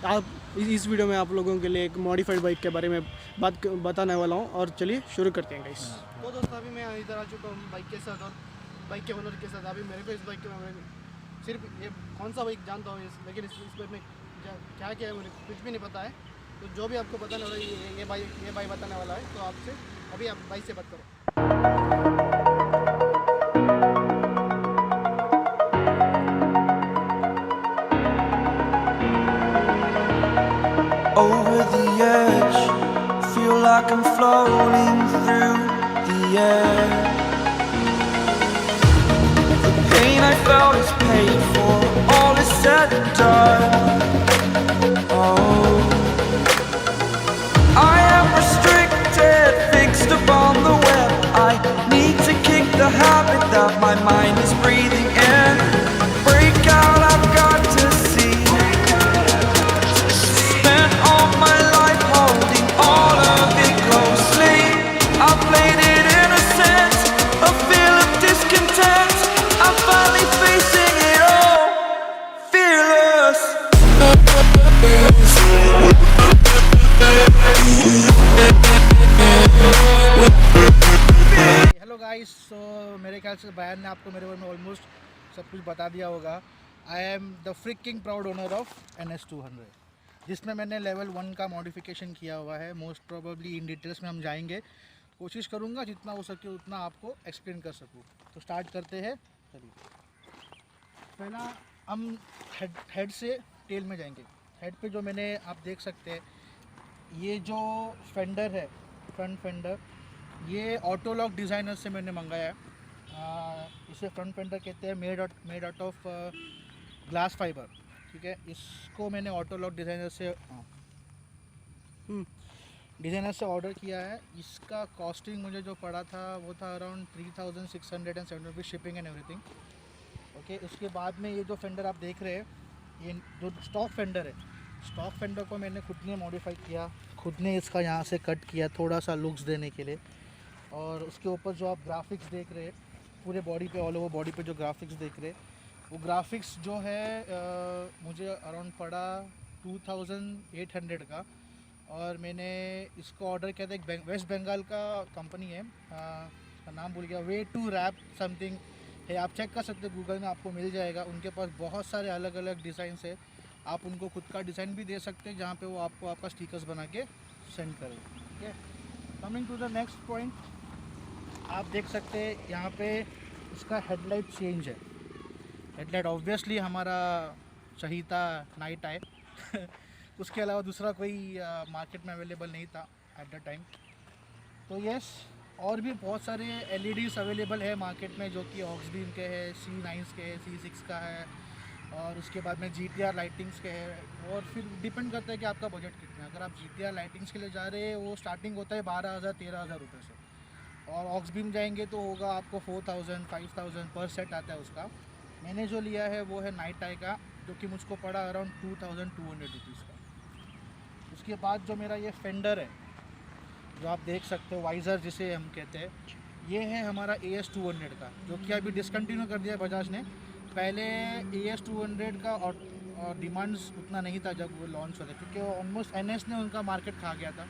आप इस वीडियो में आप लोगों के लिए एक मॉडिफाइड बाइक के बारे में बताने वाला हूँ। और चलिए शुरू करते हैं गाइस। तो दोस्तों अभी मैं इधर आ चुका हूँ बाइक के साथ और बाइक के ओनर के साथ। अभी मेरे को इस बाइक के बारे में सिर्फ ये कौन सा बाइक जानता हूँ, लेकिन इस बाइक में क्या क्या है मुझे कुछ भी नहीं पता है। तो जो भी आपको बताने वाला है ये बाइक बताने वाला है। तो आपसे अभी आप बाइक से बात करो। Over the edge, feel like I'm floating through the air. The pain I felt is paid for, all is said and done. Oh, I am restricted, fixed upon the web. I need to kick the habit that my mind is breathing in. Break out, I've got to see. Spent all my life holding all of it closely. I played it innocent, a feel of discontent. I'm finally facing it all, fearless. Hello guys, so मेरे ख्याल से बयान ने आपको मेरे बारे में almost सब कुछ बता दिया होगा। I am the fricking proud owner of NS200, जिसमें मैंने लेवल 1 का मॉडिफिकेशन किया हुआ है। मोस्ट प्रोबेबली इन डिटेल्स में हम जाएंगे, कोशिश करूंगा जितना हो सके उतना आपको एक्सप्लेन कर सकूं। तो स्टार्ट करते हैं। चलिए, पहला हम हेड से टेल में जाएंगे। हेड पे जो मैंने आप देख सकते हैं, ये जो फेंडर है, फ्रंट फेंडर, ये ऑटोलॉक डिज़ाइनर से मैंने मंगाया है। इसे फ्रंट फेंडर कहते हैं, made out of glass fibre. ठीक है, इसको मैंने ऑटोलॉक डिज़ाइनर से ऑर्डर किया है। इसका कॉस्टिंग मुझे जो पड़ा था वो था around 3670 shipping and everything. Okay, उसके बाद में ये जो फेंडर आप देख रहे हैं, ये जो स्टॉक फेंडर है, स्टॉक फेंडर को मैंने खुद ने मॉडिफाई किया, खुद ने इसका यहाँ से कट किया थोड़ा सा लुक्स देने के लिए। और उसके ऊपर जो आप ग्राफिक्स देख रहे हैं, पूरे बॉडी पे, ऑल ओवर बॉडी पे जो ग्राफिक्स देख रहे हैं, वो ग्राफिक्स जो है मुझे अराउंड पड़ा 2800 का। और मैंने इसको ऑर्डर किया था, एक वेस्ट बंगाल का कंपनी है, उसका नाम भूल गया, वे टू रैप समथिंग है। आप चेक कर सकते हो, गूगल में आपको मिल जाएगा। उनके पास बहुत सारे अलग अलग डिज़ाइन है। आप उनको खुद का डिज़ाइन भी दे सकते हैं, जहाँ पे वो आपको आपका स्टिकर्स बना के सेंड करें। ठीक है, coming to the next point, आप देख सकते हैं यहाँ पे इसका हेडलाइट चेंज है। हेडलाइट ऑब्वियसली हमारा चहीता नाइट है उसके अलावा दूसरा कोई मार्केट में अवेलेबल नहीं था एट द टाइम। तो यस, और भी बहुत सारे LEDs अवेलेबल है मार्केट में, जो कि ऑक्सबीम के हैं, C9 के हैं, C6 का है, और उसके बाद में GTR लाइटिंग्स के हैं। और फिर डिपेंड करता है कि आपका बजट कितना है। अगर आप GTR लाइटिंग्स के लिए जा रहे हैं, वो स्टार्टिंग होता है 12,000-13,000 रुपये से। और ऑक्सबीम जाएंगे तो होगा आपको 4,000-5,000 पर सेट आता है उसका। मैंने जो लिया है वो है नाइट आई का, जो कि मुझको पड़ा अराउंड 2,200 रुपीज़ का। उसके बाद जो मेरा ये फेंडर है, जो आप देख सकते हो, वाइज़र जिसे हम कहते हैं, ये है हमारा AS200 का, जो कि अभी डिसकंटिन्यू कर दिया बजाज ने। पहले AS200 का और डिमांड्स उतना नहीं था जब वो लॉन्च हुआ था, क्योंकि वो ऑलमोस्ट NS ने उनका मार्केट खा गया था।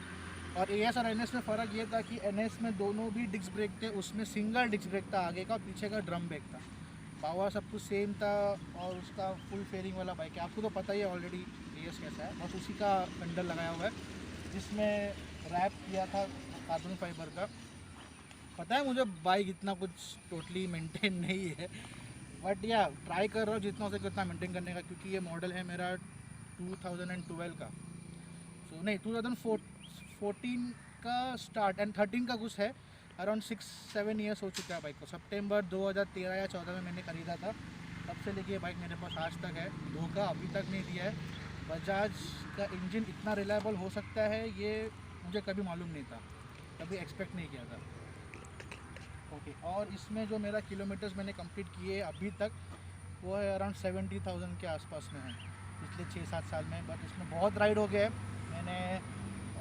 और AS और NS में फ़र्क ये था कि NS में दोनों भी डिस्क ब्रेक थे, उसमें सिंगल डिस्क ब्रेक था, आगे का पीछे का ड्रम ब्रेक था। पावर सब कुछ सेम था, और उसका फुल फेयरिंग वाला बाइक है। आपको तो पता ही है ऑलरेडी AS कैसा है, बस उसी का फेंडर लगाया हुआ है, जिसमें रैप किया था कार्बन फाइबर का। पता है मुझे बाइक इतना कुछ टोटली मेंटेन नहीं है, बट या ट्राई कर रहा हूँ जितना हो सके उतना मेंटेन करने का, क्योंकि ये मॉडल है मेरा 2012 का। सो नहीं, 2014 का स्टार्ट एंड 13 का कुछ है। अराउंड 6-7 ईयर्स हो चुका है बाइक को। सितंबर 2013 या 14 में मैंने ख़रीदा था, तब से लेके ये बाइक मेरे पास आज तक है। धोखा अभी तक नहीं दिया है। बजाज का इंजन इतना रिलायबल हो सकता है, ये मुझे कभी मालूम नहीं था, कभी एक्सपेक्ट नहीं किया था। ओके, और इसमें जो मेरा किलोमीटर्स मैंने कंप्लीट किए अभी तक, वो है अराउंड 70,000 के आसपास में है पिछले 6-7 साल में। बट इसमें बहुत राइड हो गया है मैंने।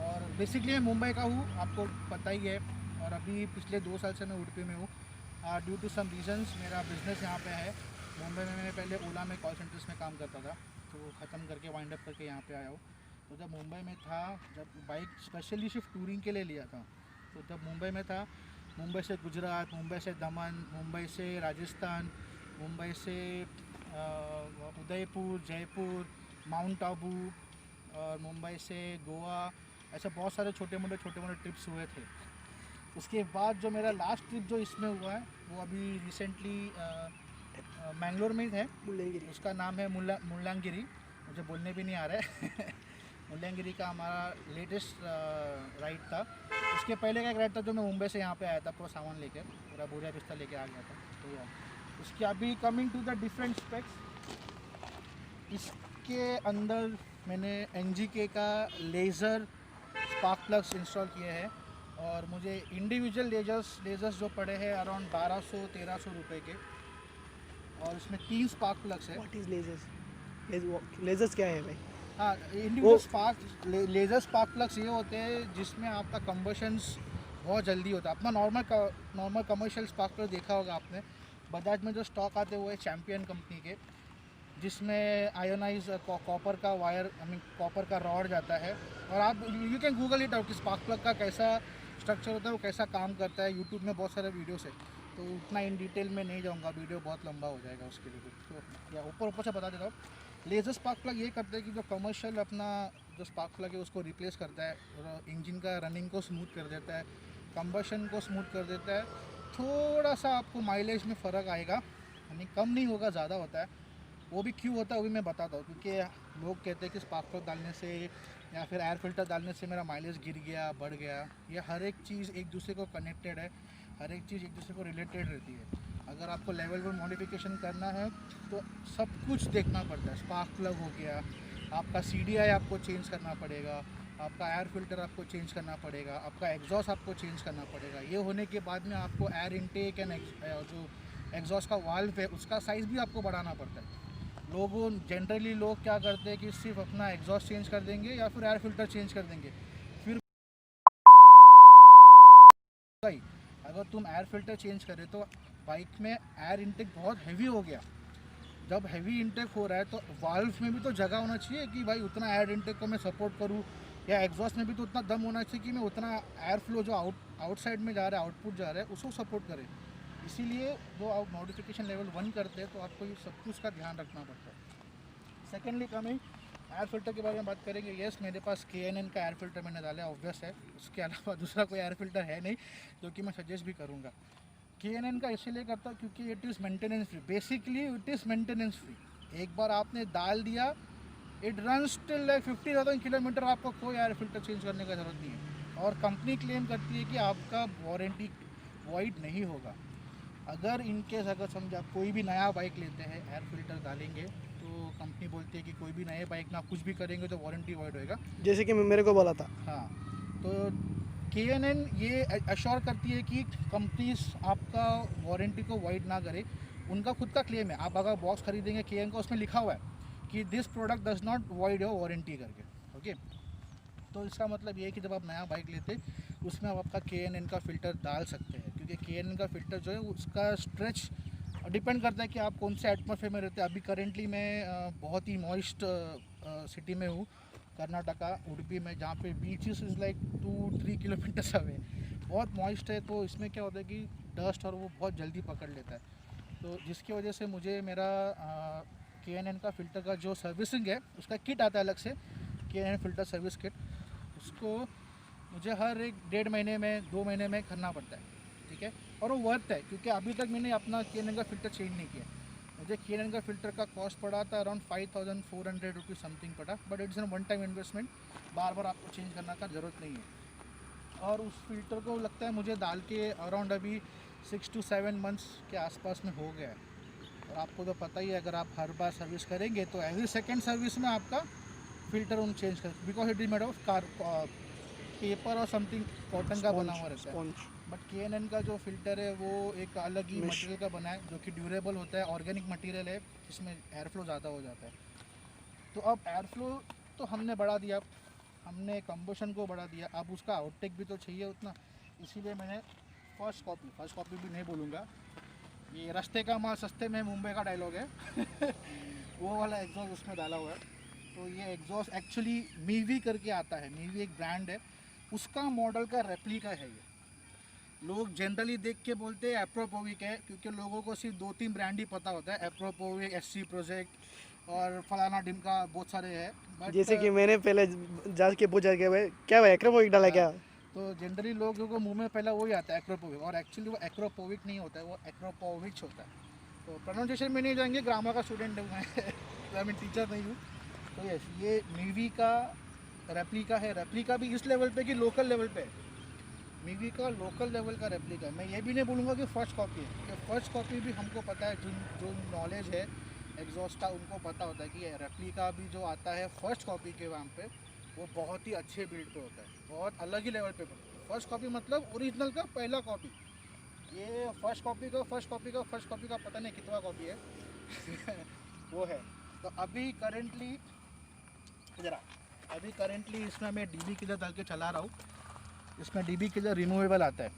और बेसिकली मैं मुंबई का हूँ, आपको पता ही है, और अभी पिछले 2 साल से मैं उडुपी में हूँ। ड्यू टू सम रीजंस मेरा बिज़नेस यहाँ पे है। मुंबई में मैं पहले ओला में कॉल सेंटर्स में काम करता था, तो ख़त्म करके वाइंड अप करके यहाँ पे आया हूँ। तो जब मुंबई में था, जब बाइक स्पेशली सिर्फ टूरिंग के लिए लिया था, तो जब मुंबई में था, मुंबई से गुजरात, मुंबई से दमन, मुंबई से राजस्थान, मुंबई से उदयपुर, जयपुर, माउंट आबू और मुंबई से गोवा, ऐसे बहुत सारे छोटे मोटे ट्रिप्स हुए थे। उसके बाद जो मेरा लास्ट ट्रिप जो इसमें हुआ है वो अभी रिसेंटली मैंगलोर में है। मुल्लानगिरी। उसका नाम है मुल्लानगिरी, मुझे बोलने भी नहीं आ रहा है मुल्लानगिरी का हमारा लेटेस्ट राइड था। उसके पहले का एक राइड था जो मैं मुंबई से यहाँ पे आया था, पूरा सामान लेकर, पूरा बोरिया बिस्ता लेके आ गया था। तो उसके अभी coming to the different specs, इसके अंदर मैंने NGK का लेज़र स्पार्क प्लग्स इंस्टॉल किए हैं और मुझे इंडिविजुअल लेजर्स जो पड़े हैं अराउंड 1200-1300 रुपये के, और इसमें 3 स्पार्क प्लग्स है। What is lasers? लेजर्स क्या है भाई? हाँ, इंडिविजुअल लेज़र स्पार्क प्लग्स ये होते हैं जिसमें आपका कंबशंस बहुत जल्दी होता है। अपना नॉर्मल कमर्शियल स्पार्क प्लग देखा होगा आपने, बजाज में जो स्टॉक आते हैं वो है चैम्पियन कंपनी के, जिसमें आयोनाइज कॉपर का वायर, कॉपर का रॉड जाता है। और आप you can Google it out कि स्पार्क प्लग का कैसा स्ट्रक्चर होता है, वो कैसा काम करता है। यूट्यूब में बहुत सारे वीडियोस है, तो उतना इन डिटेल में नहीं जाऊँगा, वीडियो बहुत लंबा हो जाएगा उसके लिए। तो या ऊपर से बता देता हूँ, लेज़र स्पार्क प्लग ये करता है कि जो कमर्शियल अपना जो स्पार्क प्लग है उसको रिप्लेस करता है, और इंजन का रनिंग को स्मूथ कर देता है, कंबशन को स्मूथ कर देता है। थोड़ा सा आपको माइलेज में फ़र्क आएगा, यानी कम नहीं होगा, ज़्यादा होता है। वो भी क्यों होता है वो भी मैं बताता हूँ, क्योंकि लोग कहते हैं कि स्पार्क प्लग डालने से या फिर एयर फिल्टर डालने से मेरा माइलेज गिर गया, बढ़ गया। ये हर एक चीज़ एक दूसरे को कनेक्टेड है, हर एक चीज़ एक दूसरे को रिलेटेड रहती है। अगर आपको लेवल 1 मॉडिफिकेशन करना है तो सब कुछ देखना पड़ता है। स्पार्क प्लग हो गया, आपका CDI आपको चेंज करना पड़ेगा, आपका एयर फिल्टर आपको चेंज करना पड़ेगा, आपका एग्जॉस्ट आपको चेंज करना पड़ेगा। ये होने के बाद में आपको एयर इनटेक एंड जो एग्जॉस्ट का वाल्व है उसका साइज़ भी आपको बढ़ाना पड़ता है। जनरली लोग क्या करते हैं कि सिर्फ अपना एग्जॉस्ट चेंज कर देंगे या फिर एयर फिल्टर चेंज कर देंगे। फिर अगर तुम एयर फिल्टर चेंज करें तो बाइक में एयर इनटेक बहुत हैवी हो गया। जब हैवी इनटेक हो रहा है तो वाल्व में भी तो जगह होना चाहिए कि भाई उतना एयर इनटेक को मैं सपोर्ट करूँ, या एग्जॉस्ट में भी तो उतना दम होना चाहिए कि मैं उतना एयर फ्लो जो आउटसाइड में जा रहा है, आउटपुट जा रहा है, उसको सपोर्ट करे। इसीलिए जो आप मॉडिफिकेशन लेवल 1 करते हैं तो आपको ये सब कुछ का ध्यान रखना पड़ता है। सेकेंडली कमिंग एयर फिल्टर के बारे में बात करेंगे। येस, मेरे पास KNN का एयर फिल्टर मैंने डाला है, ऑब्वियस है। उसके अलावा दूसरा कोई एयर फिल्टर है नहीं जो कि मैं सजेस्ट भी करूँगा। KNN का इसलिए करता हूँ क्योंकि it is maintenance free. Basically it is maintenance free. एक बार आपने डाल दिया, it runs till like 50,000 kilometre, आपको कोई एयर फिल्टर चेंज करने का ज़रूरत नहीं है। और कंपनी क्लेम करती है कि आपका वारंटी वॉइड नहीं होगा। अगर इनकेस अगर समझा कोई भी नया बाइक लेते हैं, एयर फिल्टर डालेंगे, तो कंपनी बोलती है कि कोई भी नए बाइक में आप कुछ भी करेंगे तो वारंटी वॉइड होएगा, जैसे कि मेरे को बोला था। हाँ, तो KNN ये अश्योर करती है कि कंपनीज आपका वारंटी को वॉइड ना करे। उनका खुद का क्लेम है। आप अगर बॉक्स खरीदेंगे KNN का, उसमें लिखा हुआ है कि this product does not void your warranty करके। ओके, तो इसका मतलब ये है कि जब आप नया बाइक लेते उसमें आप आपका KNN का फ़िल्टर डाल सकते हैं, क्योंकि KNN का फ़िल्टर जो है उसका स्ट्रेच डिपेंड करता है कि आप कौन से एटमॉस्फेयर में रहते हैं। अभी करेंटली मैं बहुत ही मॉइस्ट सिटी में हूँ, कर्नाटका, उडुपी में, जहाँ पे beaches is like 2-3 kilometres away. बहुत मॉइस्ट है, तो इसमें क्या होता है कि डस्ट और वो बहुत जल्दी पकड़ लेता है। तो जिसकी वजह से मुझे मेरा KNN का फ़िल्टर का जो सर्विसिंग है उसका किट आता है अलग से, KNN फ़िल्टर सर्विस किट, उसको मुझे हर 1-1.5 महीने में, 2 महीने में करना पड़ता है। ठीक है, और वो वर्थ है, क्योंकि अभी तक मैंने अपना KNN का फ़िल्टर चेंज नहीं किया। मुझे KNN का फ़िल्टर का कॉस्ट पड़ा था अराउंड 5,400 रुपीज़ समथिंग पड़ा, but it's an one time investment. बार बार आपको चेंज करने का ज़रूरत नहीं है। और उस फिल्टर को लगता है मुझे डाल के अराउंड अभी 6 to 7 मंथ्स के आसपास में हो गया है। और आपको तो पता ही है, अगर आप हर बार सर्विस करेंगे तो एवरी सेकेंड सर्विस में आपका फ़िल्टर उन चेंज कर, because it is made of paper और समथिंग कॉटन का बना हुआ रहता है। बट KNN का जो फ़िल्टर है वो एक अलग ही मटेरियल का बना है, जो कि ड्यूरेबल होता है, ऑर्गेनिक मटेरियल है, जिसमें एयर फ्लो ज़्यादा हो जाता है। तो अब एयर फ्लो तो हमने बढ़ा दिया, हमने कंबशन को बढ़ा दिया, अब उसका आउटटेक भी तो चाहिए उतना। इसीलिए मैंने फर्स्ट कॉपी भी नहीं बोलूँगा, ये रास्ते का माल सस्ते में मुंबई का डायलॉग है वो वाला एग्जॉस्ट उसमें डाला हुआ है। तो ये एग्जॉस्ट एक्चुअली मीवी करके आता है, मीवी एक ब्रांड है, उसका मॉडल का रेप्लिका है ये। लोग जनरली देख के बोलते हैं एप्रोपोविक है, क्योंकि लोगों को सिर्फ 2-3 ब्रांड ही पता होता है, एप्रोपोविक, एससी प्रोजेक्ट और फलाना ढिमका बहुत सारे हैं। बट जैसे कि मैंने पहले जाके पूछा कि भाई क्या भाई एक्रोपोविक डाला क्या? तो जनरली लोगों को मुंह में पहला वही आता है एक्रोपोविक, और एक्चुअली वो एक्रोपोविक नहीं होता है, वो एक्रोपोविच होता है। तो प्रोनाउंसिएशन में नहीं जाएंगे, ग्रामर का स्टूडेंट हूँ मैं तो मैं टीचर नहीं हूँ। तो यस, ये मीवी का रेप्लिका है। रेप्लिका भी इस लेवल पे कि लोकल लेवल पे है। मीवी का लोकल लेवल का रेप्लिका है। मैं ये भी नहीं बोलूँगा कि फर्स्ट कॉपी है, कि फर्स्ट कॉपी भी हमको पता है, जो नॉलेज है एग्जॉस्ट का उनको पता होता है कि रेप्लिका भी जो आता है फर्स्ट कॉपी के वहाँ पे, वो बहुत ही अच्छे बिल्ड पे होता है, बहुत अलग ही लेवल पे। फर्स्ट कॉपी मतलब ओरिजिनल का पहला कॉपी। ये फर्स्ट कॉपी का पता नहीं कितना कॉपी है वो है। तो अभी करेंटली इसमें मैं डीबी किलर डाल के चला रहा हूँ। इसमें डीबी किलर रिमूवेबल आता है।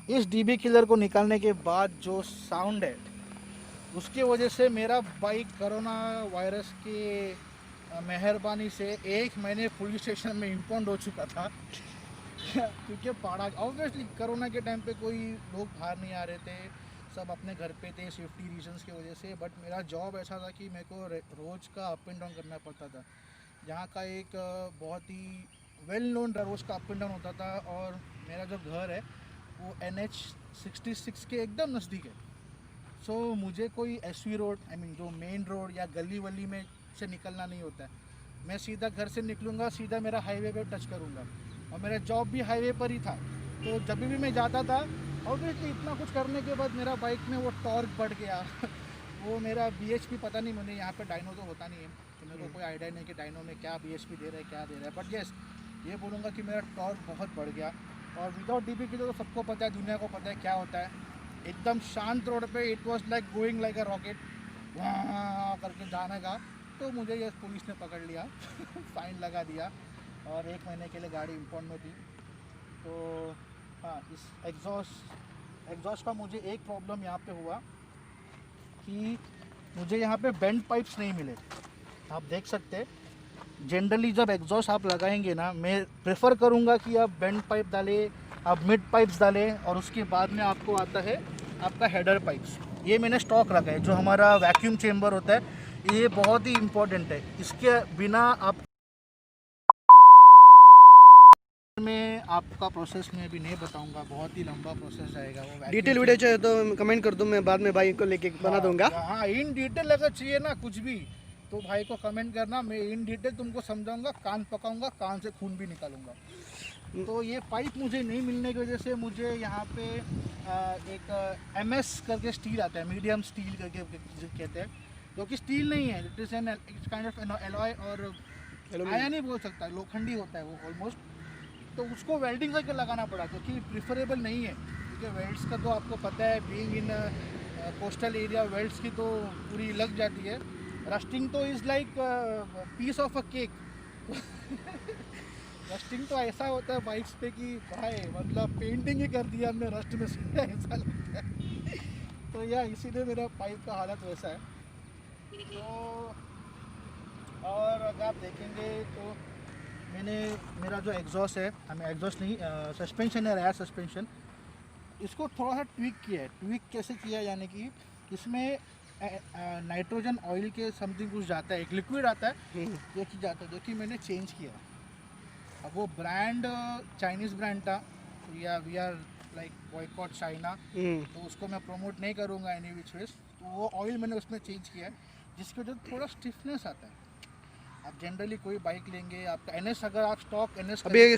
इस डीबी किलर को निकालने के बाद जो साउंड है, उसकी वजह से मेरा बाइक कोरोना वायरस के मेहरबानी से 1 महीने पुलिस स्टेशन में इम्पाउंड हो चुका था क्योंकि पहाड़ा ऑब्वियसली कोरोना के टाइम पे कोई लोग बाहर नहीं आ रहे थे, सब अपने घर पे थे सेफ्टी रीजंस की वजह से। बट मेरा जॉब ऐसा था कि मेरे को रोज़ का अप एंड डाउन करना पड़ता था। यहाँ का एक बहुत ही वेल नोन रोज़ का अप एंड डाउन होता था, और मेरा जो घर है वो NH66 के एकदम नज़दीक है। सो मुझे कोई SV रोड, आई मीन जो मेन रोड या गली वली में से निकलना नहीं होता है। मैं सीधा घर से निकलूँगा, सीधा मेरा हाईवे पे टच करूँगा, और मेरा जॉब भी हाईवे पर ही था। तो जब भी मैं जाता था, ऑब्वियसली इतना कुछ करने के बाद मेरा बाइक में वो टॉर्क बढ़ गया वो मेरा BHP पता नहीं, मुझे यहाँ पे डायनो तो होता नहीं है, तो मेरे को कोई आइडिया नहीं कि डायनो में क्या BHP दे रहा है, क्या दे रहा है। बट येस, ये बोलूँगा कि मेरा टॉर्क बहुत बढ़ गया। और विदाउट DB की तो सबको पता है, दुनिया को पता है क्या होता है। एकदम शांत रोड पे it was like going like a rocket, वहाँ करके जाने का। तो मुझे ये पुलिस ने पकड़ लिया फाइन लगा दिया, और 1 महीने के लिए गाड़ी इम्पाउंड में थी। तो हाँ, इस एग्जॉस्ट का मुझे एक प्रॉब्लम यहाँ पे हुआ कि मुझे यहाँ पे बेंड पाइप्स नहीं मिले। आप देख सकते हैं, जनरली जब एग्जॉस्ट आप लगाएंगे ना, मैं प्रेफर करूँगा कि आप बेंड पाइप डालें, आप मिड पाइप्स डालें, और उसके बाद में आपको आता है आपका हेडर पाइप्स। ये मैंने स्टॉक रखा है। जो हमारा वैक्यूम चेम्बर होता है, ये बहुत ही इम्पोर्टेंट है। इसके बिना आप में आपका प्रोसेस में अभी नहीं बताऊंगा, बहुत ही लंबा प्रोसेस जाएगा। वो डिटेल वीडियो चाहिए तो कमेंट कर दूँ, मैं बाद में बाइक को लेके बना दूंगा। हाँ, इन डिटेल अगर चाहिए ना कुछ भी, तो भाई को कमेंट करना, मैं इन डिटेल तुमको समझाऊंगा, कान पकाऊंगा, कान से खून भी निकालूंगा। तो ये पाइप मुझे नहीं मिलने की वजह से मुझे यहाँ पे एक MS करके स्टील आता है, मीडियम स्टील करके कहते हैं, जो कि स्टील नहीं है, it is an kind of alloy, और आया नहीं बोल सकता, लोखंडी होता है वो ऑलमोस्ट। तो उसको वेल्डिंग करके लगाना पड़ा, क्योंकि प्रिफरेबल नहीं है, क्योंकि वेल्ड्स का तो आपको पता है, being in coastal area, welds की तो पूरी लग जाती है। रस्टिंग तो is like piece of a cake rusting तो ऐसा होता है बाइक्स पे कि भाई मतलब पेंटिंग ही कर दिया हमने रस्ट में से ऐसा लगता है तो यार इसीलिए मेरा पाइप का हालत वैसा है। तो और अगर आप देखेंगे तो मेरा जो एग्जॉस्ट है, हमें एग्जॉस्ट नहीं, सस्पेंशन है, रेयर सस्पेंशन, इसको थोड़ा सा ट्विक किया है। ट्विक कैसे किया, यानी कि इसमें नाइट्रोजन ऑयल के समथिंग कुछ जाता है, एक लिक्विड आता है जो कि जाता है, जो कि मैंने चेंज किया। अब वो ब्रांड चाइनीज़ ब्रांड था, we are like boycott China, तो उसको मैं प्रमोट नहीं करूँगा एनी विच वेज। तो वो ऑयल मैंने उसमें चेंज किया है, जिसकी वजह से थोड़ा स्टिफनेस आता है। आप जनरली कोई बाइक लेंगे, आपका NS, अगर आप स्टॉक NS अभी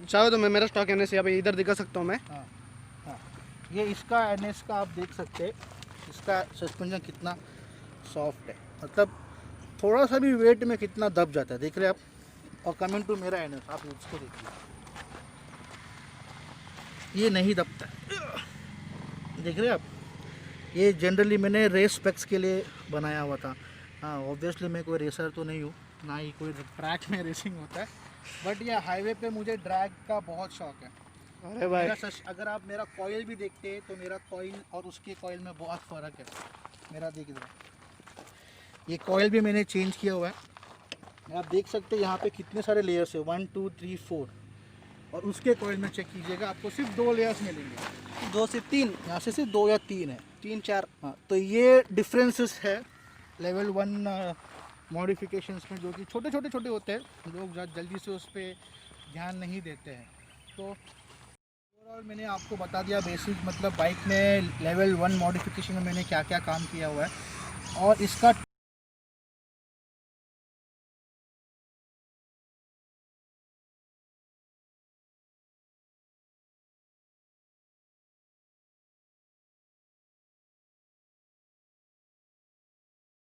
चाहो तो मैं मेरा स्टॉक NS अभी इधर दिखा सकता हूँ मैं। हाँ हाँ, ये इसका NS का आप देख सकते हैं, इसका सस्पेंशन कितना सॉफ्ट है, मतलब थोड़ा सा भी वेट में कितना दब जाता है, देख रहे हैं आप। और कमिंग टू मेरा NS, आप उसको देखिए, ये नहीं दबता है, देख रहे हैं आप। ये जनरली मैंने रेस स्पेक्स के लिए बनाया हुआ था। हाँ, ऑब्वियसली मैं कोई रेसर तो नहीं हूँ, ना ही कोई ट्रैक में रेसिंग होता है, बट ये हाईवे पे मुझे ड्रैग का बहुत शौक है। अरे भाई, अगर आप मेरा कॉइल भी देखते हैं तो मेरा कॉइल और उसके कॉइल में बहुत फ़र्क है। मेरा देख दो, ये कॉयल भी मैंने चेंज किया हुआ है। आप देख सकते हैं यहाँ पे कितने सारे लेयर्स है, 1 2 3 4। और उसके कॉयल में चेक कीजिएगा, आपको सिर्फ 2 लेयर्स मिलेंगे, 2 से 3, यहाँ से सिर्फ 2 या 3 है। 3 4। हाँ, तो ये डिफरेंसेस है लेवल 1 मॉडिफिकेशंस में, जो कि छोटे होते हैं, लोग जल्दी से उस पर ध्यान नहीं देते हैं। तो ओवरऑल मैंने आपको बता दिया बेसिक, मतलब बाइक में लेवल 1 मॉडिफिकेशन में मैंने क्या क्या काम किया हुआ है। और इसका